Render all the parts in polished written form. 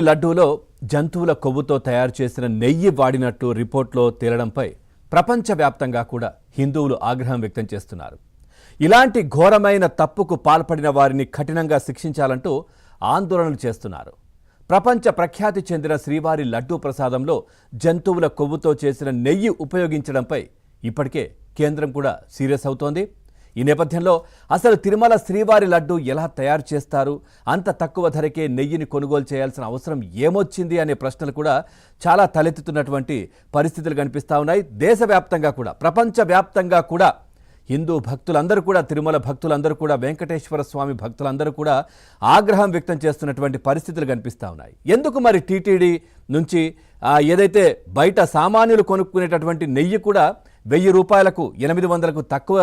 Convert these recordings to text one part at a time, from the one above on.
లడ్డూలో జంతువుల కొవ్వుతో తయారు చేసిన నెయ్యి వాడినట్టు రిపోర్ట్లో తేలడంపై ప్రపంచవ్యాప్తంగా కూడా హిందువులు ఆగ్రహం వ్యక్తం చేస్తున్నారు. ఇలాంటి ఘోరమైన తప్పుకు పాల్పడిన వారిని కఠినంగా శిక్షించాలంటూ ఆందోళనలు చేస్తున్నారు. ప్రపంచ ప్రఖ్యాతి చెందిన శ్రీవారి లడ్డూ ప్రసాదంలో జంతువుల కొవ్వుతో చేసిన నెయ్యి ఉపయోగించడంపై ఇప్పటికే కేంద్రం కూడా సీరియస్ అవుతోంది. ఈ నేపథ్యంలో అసలు తిరుమల శ్రీవారి లడ్డు ఎలా తయారు చేస్తారు, అంత తక్కువ ధరకే నెయ్యిని కొనుగోలు చేయాల్సిన అవసరం ఏమొచ్చింది అనే ప్రశ్నలు కూడా చాలా తలెత్తుతున్నటువంటి పరిస్థితులు కనిపిస్తూ ఉన్నాయి. దేశవ్యాప్తంగా కూడా ప్రపంచవ్యాప్తంగా కూడా హిందూ భక్తులందరూ కూడా తిరుమల భక్తులందరూ కూడా వెంకటేశ్వర స్వామి భక్తులందరూ కూడా ఆగ్రహం వ్యక్తం చేస్తున్నటువంటి పరిస్థితులు కనిపిస్తూ ఉన్నాయి. ఎందుకు మరి టీటీడీ నుంచి ఏదైతే బయట సామాన్యులు కొనుక్కునేటటువంటి నెయ్యి కూడా 1000 రూపాయలకు 800కు తక్కువ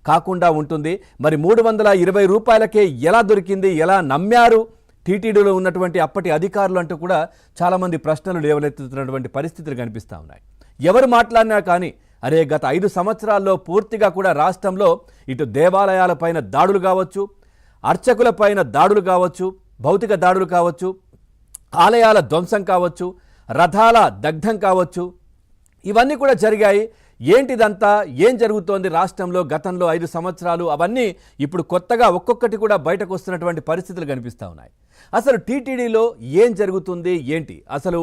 కాకుండా ఉంటుంది, మరి 320 రూపాయలకే ఎలా దొరికింది, ఎలా నమ్మారు టీటీడీలో ఉన్నటువంటి అప్పటి అధికారులు అంటూ కూడా చాలామంది ప్రశ్నలు లేవనెత్తుతున్నటువంటి పరిస్థితులు కనిపిస్తూ ఉన్నాయి. ఎవరు మాట్లాడినా కానీ అరే గత 5 సంవత్సరాల్లో పూర్తిగా కూడా రాష్ట్రంలో ఇటు దేవాలయాలపైన దాడులు కావచ్చు, అర్చకులపైన దాడులు కావచ్చు, భౌతిక దాడులు కావచ్చు, ఆలయాల ధ్వంసం కావచ్చు, రథాల దగ్ధం కావచ్చు, ఇవన్నీ కూడా జరిగాయి. ఏంటిదంతా, ఏం జరుగుతోంది రాష్ట్రంలో గతంలో 5 సంవత్సరాలు, అవన్నీ ఇప్పుడు కొత్తగా ఒక్కొక్కటి కూడా బయటకు వస్తున్నటువంటి పరిస్థితులు కనిపిస్తూ ఉన్నాయి. అసలు టీటీడీలో ఏం జరుగుతుంది ఏంటి, అసలు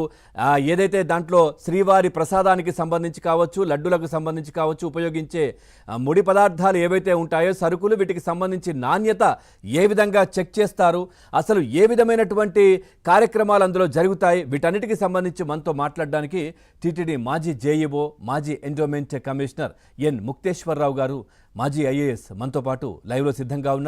ఏదైతే దాంట్లో శ్రీవారి ప్రసాదానికి సంబంధించి కావచ్చు, లడ్డులకు సంబంధించి కావచ్చు, ఉపయోగించే ముడి పదార్థాలు ఏవైతే ఉంటాయో సరుకులు, వీటికి సంబంధించి నాణ్యత ఏ విధంగా చెక్ చేస్తారు, అసలు ఏ విధమైనటువంటి కార్యక్రమాలు అందులో జరుగుతాయి, వీటన్నిటికీ సంబంధించి మనతో మాట్లాడడానికి టీటీడీ మాజీ జేఈఓ, మాజీ ఎండోమెంట్ కమిషనర్ ఎన్ ముక్తేశ్వరరావు గారు, మాజీ ఐఏఎస్ మనతో పాటు లైవ్లో సిద్ధంగా ఉన్నారు.